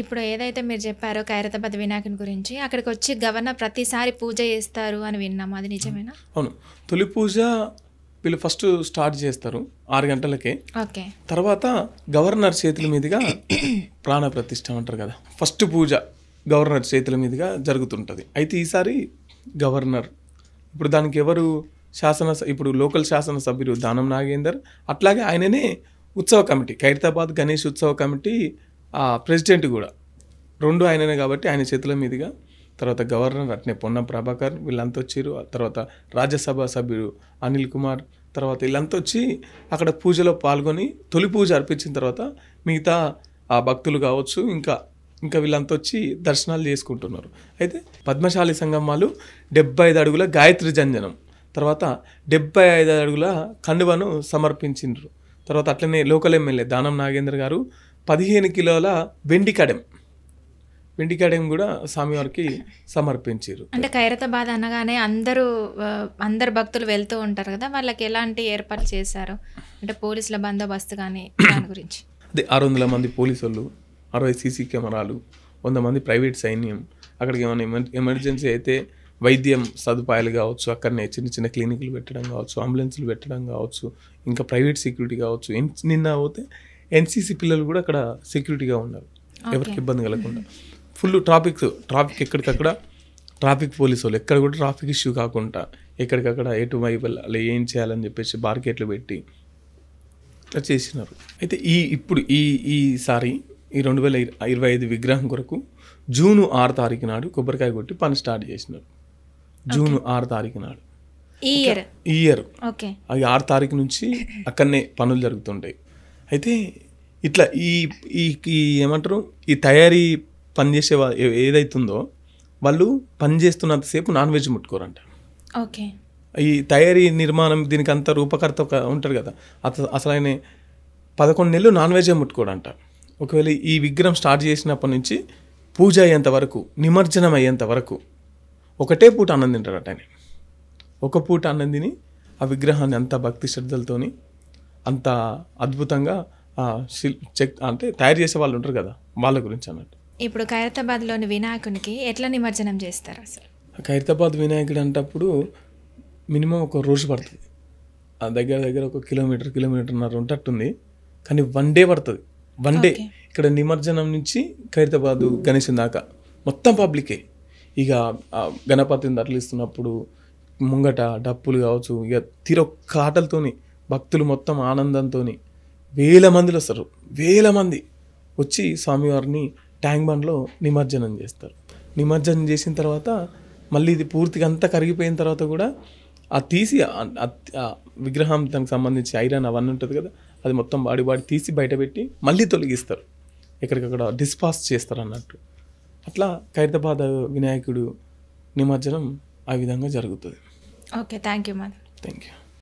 ఇప్పుడు ఏదైతే మీరు చెప్పారో ఖైరతాబాద్ వినాయకుని గురించి, అక్కడికొచ్చి గవర్నర్ ప్రతిసారి పూజ చేస్తారు అని విన్నాము. అది నిజమేనా? అవును. తొలి పూజ వీళ్ళు ఫస్ట్ స్టార్ట్ చేస్తారు 6 గంటలకే. ఓకే. తర్వాత గవర్నర్ చేతుల మీదుగా ప్రాణ ప్రతిష్ఠ అంటారు కదా, ఫస్ట్ పూజ గవర్నర్ చేతుల మీదుగా జరుగుతుంటుంది. అయితే ఈసారి గవర్నర్ ఇప్పుడు దానికి ఎవరు ఇప్పుడు లోకల్ శాసనసభ్యులు దానం నాగేందర్, అట్లాగే ఆయననే ఉత్సవ కమిటీ ఖైరతాబాద్ గణేష్ ఉత్సవ కమిటీ ప్రెసిడెంట్ కూడా 2 ఆయననే కాబట్టి ఆయన చేతుల మీదుగా, తర్వాత గవర్నర్ అట్నే పొన్నం ప్రభాకర్ వీళ్ళంతా వచ్చారు. తర్వాత రాజ్యసభ సభ్యుడు అనిల్ కుమార్, తర్వాత వీళ్ళంతా వచ్చి అక్కడ పూజలో పాల్గొని తొలి పూజ అర్పించిన తర్వాత మిగతా ఆ భక్తులు కావచ్చు ఇంకా వీళ్ళంతా వచ్చి దర్శనాలు చేసుకుంటున్నారు. అయితే పద్మశాలి సంఘం వాళ్ళు 75 అడుగుల గాయత్రి జంజనం, తర్వాత 75 అడుగుల కండువను సమర్పించిండ్రు. తర్వాత అట్లనే లోకల్ ఎమ్మెల్యే దానం నాగేంద్ర గారు 15 కిలోల వెండి కడెం కూడా స్వామివారికి సమర్పించారు. అంటే ఖైరతాబాద్ అనగానే అందరు భక్తులు వెళ్తూ ఉంటారు కదా, వాళ్ళకి ఎలాంటి ఏర్పాట్లు చేశారు? అంటే పోలీసుల బందోబస్తు కానీ దాని గురించి? అదే 600 మంది పోలీసు వాళ్ళు, 60 సీసీ కెమెరాలు, 100 మంది ప్రైవేట్ సైన్యం, అక్కడికి ఏమైనా ఎమర్జెన్సీ అయితే వైద్యం సదుపాయాలు కావచ్చు, అక్కడనే చిన్న చిన్న క్లినిక్లు పెట్టడం కావచ్చు, అంబులెన్స్లు పెట్టడం కావచ్చు, ఇంకా ప్రైవేట్ సెక్యూరిటీ కావచ్చు. నిన్న పోతే ఎన్సీసీ పిల్లలు కూడా అక్కడ సెక్యూరిటీగా ఉన్నారు, ఎవరికి ఇబ్బంది కలగకుండా. ఫుల్ ట్రాఫిక్ ఎక్కడికక్కడ ట్రాఫిక్ పోలీసు వాళ్ళు ఎక్కడ కూడా ట్రాఫిక్ ఇష్యూ కాకుండా ఎక్కడికక్కడ ఎటు వైపు అలా ఏం చేయాలని చెప్పేసి బార్కెట్లు పెట్టి ఇట్లా చేసినారు. అయితే ఈసారి 2025 విగ్రహం కొరకు జూన్ 6 తారీఖు నాడు కొబ్బరికాయ కొట్టి పని స్టార్ట్ చేసినారు. జూన్ 6 తారీఖు నాడు ఈ ఇయర్ అది 6 తారీఖు నుంచి అక్కడనే పనులు జరుగుతుంటాయి. అయితే ఇట్లా ఈ ఏమంటారు, ఈ తయారీ పనిచేసే ఏదైతుందో వాళ్ళు పనిచేస్తున్నంతసేపు నాన్ వెజ్ ముట్టుకోరంట. ఓకే. ఈ తయారీ నిర్మాణం దీనికి అంత రూపకర్త ఉంటాడు కదా, అసలు ఆయన 11 నెలలు నాన్ వెజ్ ముట్టుకోడంట. ఒకవేళ ఈ విగ్రహం స్టార్ట్ చేసినప్పటి నుంచి పూజ అయ్యేంత వరకు, నిమజ్జనం అయ్యేంత వరకు ఒకటే పూట అన్నం తింటాడట ఆయన. ఒక పూట అన్నం తిని ఆ విగ్రహాన్ని అంత భక్తి శ్రద్ధలతోని అంత అద్భుతంగా అంటే తయారు చేసే వాళ్ళు ఉంటారు కదా, వాళ్ళ గురించి అన్నట్టు. ఇప్పుడు ఖైరతాబాద్లోని వినాయకునికి ఎట్లా నిమజ్జనం చేస్తారు అసలు? ఖైరతాబాద్ వినాయకుడు అంటప్పుడు మినిమం ఒక రోజు పడుతుంది. ఆ దగ్గర ఒక కిలోమీటర్న్నర ఉంటట్టుంది. కానీ 1 డే పడుతుంది. 1 డే ఇక్కడ నిమజ్జనం నుంచి ఖైరతాబాద్ గణేశం దాకా మొత్తం పబ్లికే. ఇక గణపతిని తరలిస్తున్నప్పుడు ముంగట డప్పులు కావచ్చు, ఇక తీరొక్క ఆటలతోని భక్తులు మొత్తం ఆనందంతో వేల మందిలో వస్తారు. వేల మంది వచ్చి స్వామివారిని ట్యాంక్ బండ్లో నిమజ్జనం చేస్తారు. నిమజ్జనం చేసిన తర్వాత మళ్ళీ ఇది పూర్తిగా అంతా కరిగిపోయిన తర్వాత కూడా తీసి విగ్రహం దానికి సంబంధించి ఐరన్ అవన్నీ ఉంటుంది కదా, అది మొత్తం బాడీ తీసి బయట పెట్టి మళ్ళీ తొలగిస్తారు, ఎక్కడికక్కడ డిస్పాస్ చేస్తారు అన్నట్టు. అట్లా ఖైరతాబాద్ వినాయకుడు నిమజ్జనం ఆ విధంగా జరుగుతుంది. Okay, thank you. Thank you.